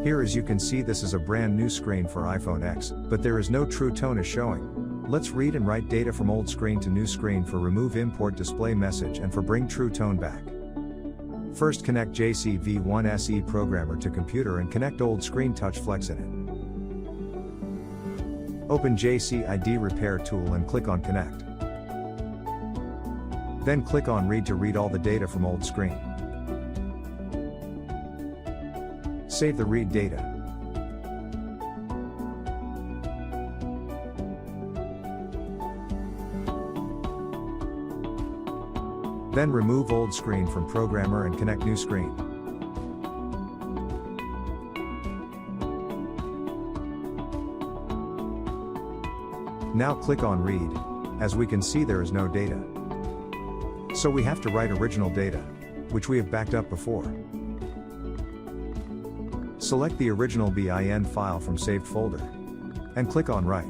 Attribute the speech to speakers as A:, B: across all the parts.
A: Here, as you can see, this is a brand new screen for iPhone X, but there is no true tone as showing. Let's read and write data from old screen to new screen for remove import display message and for bring true tone back. First, connect JCV1 SE programmer to computer and connect old screen touch flex in it. Open JCID repair tool and click on connect. Then click on read to read all the data from old screen. Save the read data. Then remove old screen from programmer and connect new screen. Now click on read. As we can see, there is no data. So we have to write original data, which we have backed up before. Select the original bin file from saved folder and click on write.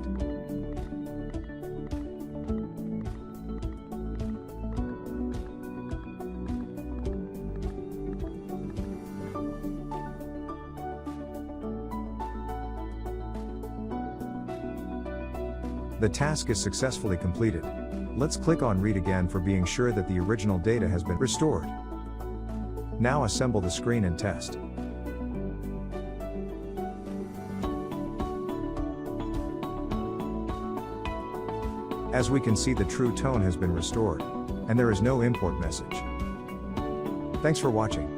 A: The task is successfully completed. Let's click on read again for being sure that the original data has been restored. Now assemble the screen and test. As we can see, the true tone has been restored, and there is no import message. Thanks for watching.